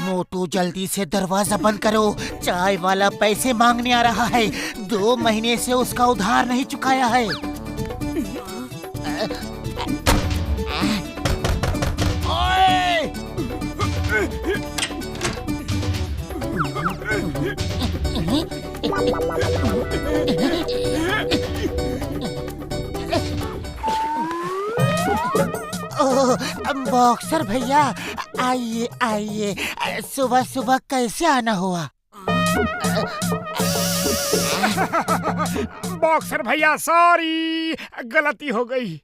मोटू जल्दी से दरवाजा बंद करो, चाय वाला पैसे मांगने आ रहा है। 2 महीने से उसका उधार नहीं चुकाया है। ओए! बॉक्सर भैया, आइए आइए। सुबह सुबह कैसे आना हुआ? बॉक्सर भैया सॉरी, गलती हो गई।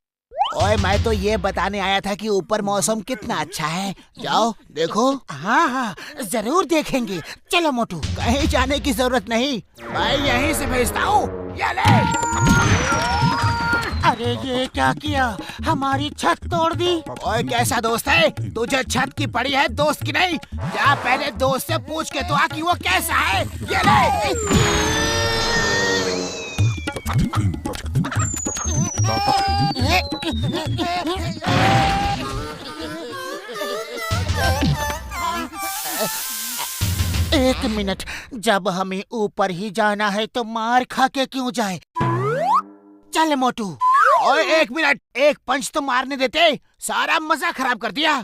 ओए, मैं तो ये बताने आया था कि ऊपर मौसम कितना अच्छा है। जाओ देखो। हाँ हाँ, जरूर देखेंगे। चलो मोटू, कहीं जाने की जरूरत नहीं, मैं यहीं से भेजता हूँ। ये ले। अरे ये क्या किया, हमारी छत तोड़ दी। ओए, कैसा दोस्त है तुझे, छत की पड़ी है दोस्त की नहीं? जा पहले दोस्त से पूछ के तो आ कि वो कैसा है। ये ले। एक मिनट, जब हमें ऊपर ही जाना है तो मार खा के क्यों जाए? चल मोटू। ओए एक मिनट, एक पंच तो मारने देते, सारा मजा खराब कर दिया।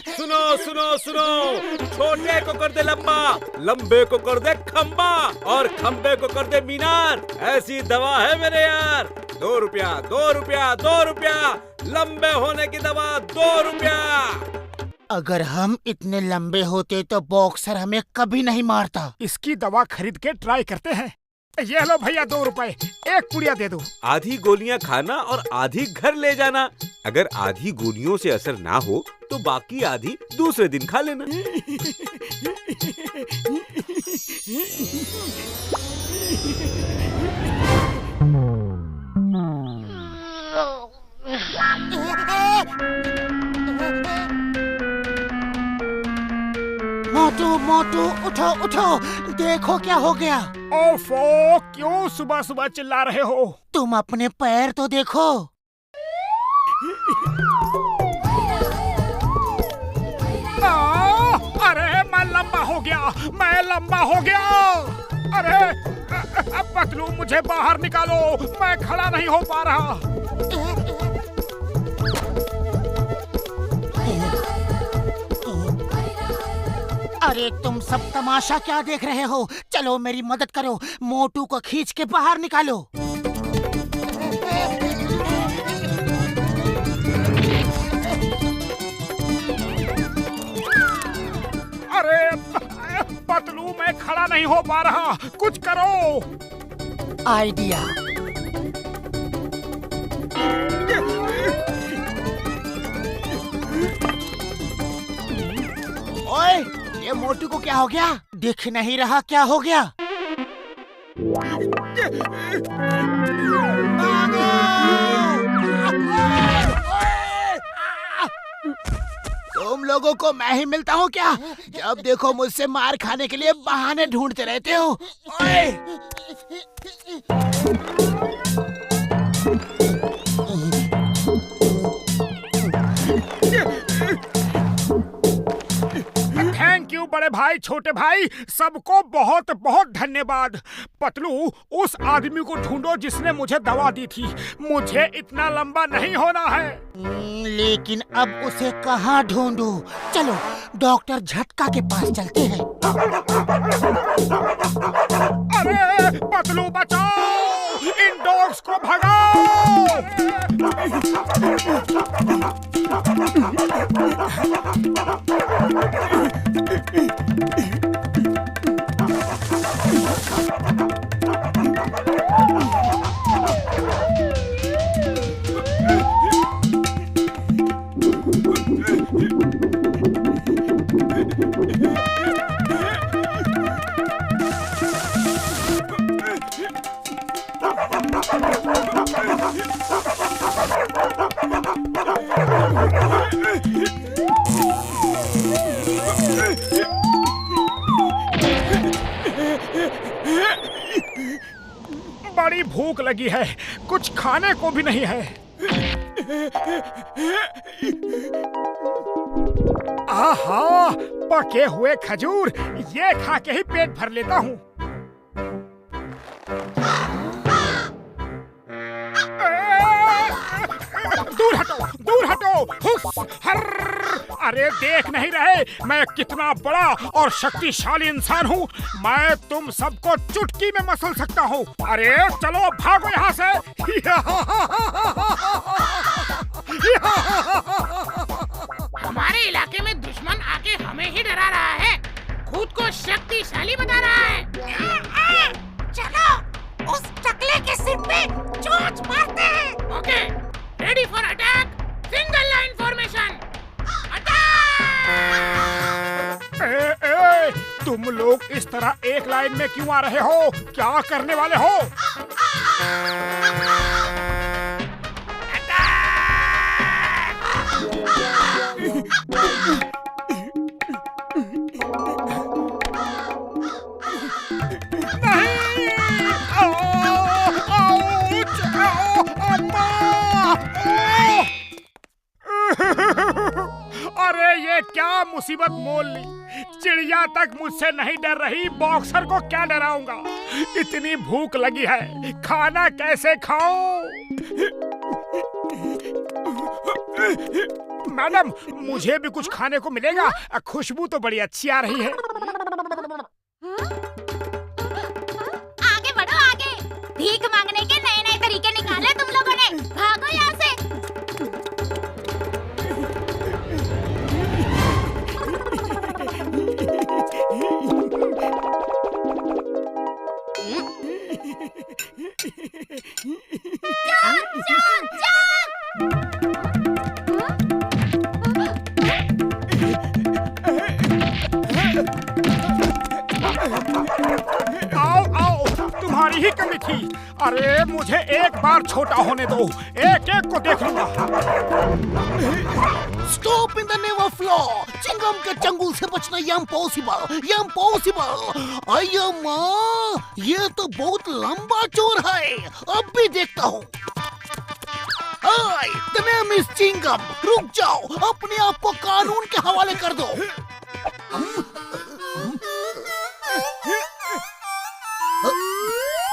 सुनो सुनो सुनो, छोटे को कर दे लंबा, लंबे को कर दे खंबा, और खंबे को कर दे मीनार। ऐसी दवा है मेरे यार। 2 रुपया 2 रुपया 2 रुपया, लंबे होने की दवा 2 रुपया। अगर हम इतने लंबे होते तो बॉक्सर हमें कभी नहीं मारता। इसकी दवा खरीद के ट्राई करते हैं। ये लो भैया 2 रुपए, एक पुड़िया दे दो। आधी गोलियां खाना और आधी घर ले जाना। अगर आधी गोलियों से असर ना हो तो बाकी आधी दूसरे दिन खा लेना। मोटू मोटू, उठो उठो, देखो क्या हो गया। ओफो, क्यों सुबह सुबह चिल्ला रहे हो? तुम अपने पैर तो देखो। अरे मैं लंबा हो गया, मैं लंबा हो गया। अरे पतलू, मुझे बाहर निकालो, मैं खड़ा नहीं हो पा रहा। अरे तुम सब तमाशा क्या देख रहे हो? चलो मेरी मदद करो, मोटू को खींच के बाहर निकालो। अरे पतलू, मैं खड़ा नहीं हो पा रहा, कुछ करो। आइडिया। ओए, ये मोटू को क्या हो गया? दिख नहीं रहा क्या हो गया? तुम लोगों को मैं ही मिलता हूँ क्या? जब देखो मुझसे मार खाने के लिए बहाने ढूंढते रहते हो। ओए! थैंक यू बड़े भाई, छोटे भाई, सबको बहुत बहुत धन्यवाद। पतलू, उस आदमी को ढूंढो जिसने मुझे दवा दी थी। मुझे इतना लंबा नहीं होना है। लेकिन अब उसे कहाँ ढूंढूं? चलो डॉक्टर झटका के पास चलते हैं। अरे पतलू बचाओ, इन डॉग्स को भगाओ। लगी है, कुछ खाने को भी नहीं है। आहा, पके हुए खजूर, ये खा के ही पेट भर लेता हूँ। दूर हटो, दूर हटो, हुस, हर। अरे देख नहीं रहे मैं कितना बड़ा और शक्तिशाली इंसान हूँ? मैं तुम सबको चुटकी में मसल सकता हूँ। अरे चलो भागो यहाँ से। हमारे इलाके में दुश्मन आके हमें ही डरा रहा है, खुद को शक्तिशाली बता रहा है। चलो उस टकले के सिर पे चोंच मारते हैं। Okay, ready for attack, single line formation, attack. तुम लोग इस तरह एक लाइन में क्यों आ रहे हो? क्या करने वाले हो? अरे ये क्या मुसीबत मोल ली। चिड़िया तक मुझसे नहीं डर रही, बॉक्सर को क्या डराऊंगा? इतनी भूख लगी है, खाना कैसे खाऊं? मैडम, मुझे भी कुछ खाने को मिलेगा? खुशबू तो बड़ी अच्छी आ रही है। आगे बढ़ो आगे, भीख मांगने के नए नए तरीके निकाले तुम लोगों ने। भागो यहाँ से। आओ आओ, तुम्हारी ही कमी थी। अरे मुझे एक बार छोटा होने दो, एक एक को देख लूंगा। Stop in the name of law. चिंगम के चंगुल से बचना ये इम्पॉसिबल, ये इम्पॉसिबल। अय्या माँ, ये तो बहुत लंबा चोर है। अब भी देखता हूँ। हाय, द नेम इज चिंगम। रुक जाओ, अपने आप को कानून के हवाले कर दो।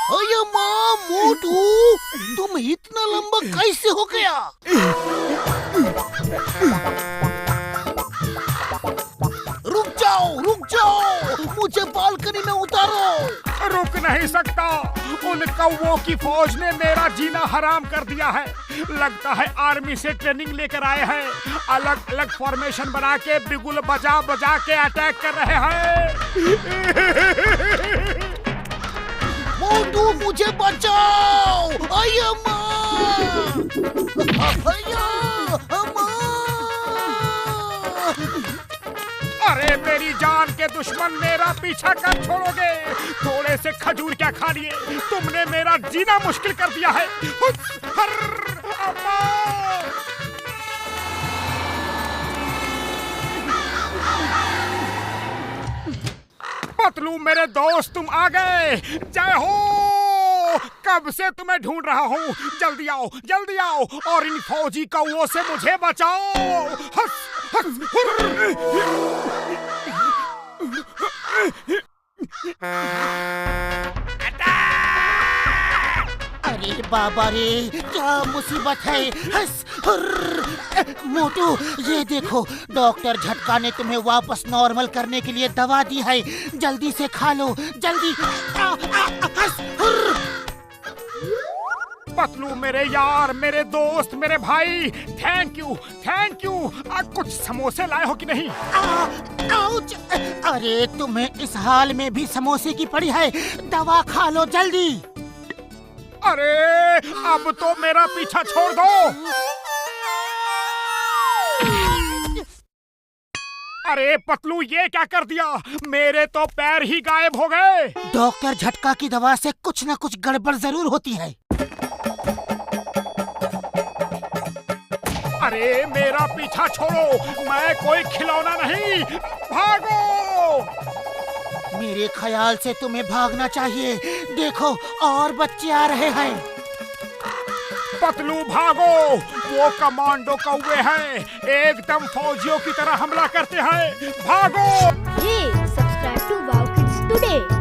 अय्या माँ, मोटू, तुम इतना लंबा कैसे हो गया? रुक जाओ, मुझे बालकनी में उतारो। रुक नहीं सकता, उन कौवों की फौज ने मेरा जीना हराम कर दिया है। लगता है आर्मी से ट्रेनिंग लेकर आए हैं। अलग अलग फॉर्मेशन बना के बिगुल बजा बजा के अटैक कर रहे हैं। मोटू, मुझे बचाओ। अय्या माँ, अय्या माँ। अरे मेरी जान के दुश्मन, मेरा पीछा कब छोड़ोगे? थोड़े से खजूर क्या खा लिए, तुमने मेरा जीना मुश्किल कर दिया है। पतलू मेरे दोस्त, तुम आ गए। जय हो। कब से तुम्हें ढूंढ रहा हूँ। जल्दी आओ, जल्दी आओ और इन फौजी कौवों से मुझे बचाओ। हस, हस, अरे बाबा रे, क्या मुसीबत है। हस, मोटू, ये देखो, डॉक्टर झटका ने तुम्हें वापस नॉर्मल करने के लिए दवा दी है। जल्दी से खा लो, जल्दी। हस, पतलू मेरे यार, मेरे दोस्त, मेरे भाई, थैंक यू, थैंक यू। कुछ समोसे लाए हो कि नहीं? आउच! अरे तुम्हें इस हाल में भी समोसे की पड़ी है। दवा खा लो जल्दी। अरे अब तो मेरा पीछा छोड़ दो। अरे पतलू, ये क्या कर दिया? मेरे तो पैर ही गायब हो गए। डॉक्टर झटका की दवा से कुछ न कुछ गड़बड़ जरूर होती है। अरे मेरा पीछा छोड़ो, मैं कोई खिलौना नहीं। भागो। मेरे ख्याल से तुम्हें भागना चाहिए। देखो, और बच्चे आ रहे हैं। पतलू भागो, वो कमांडो कौवे हैं, एकदम फौजियों की तरह हमला करते हैं, भागो। Hey, subscribe to Wow Kids today.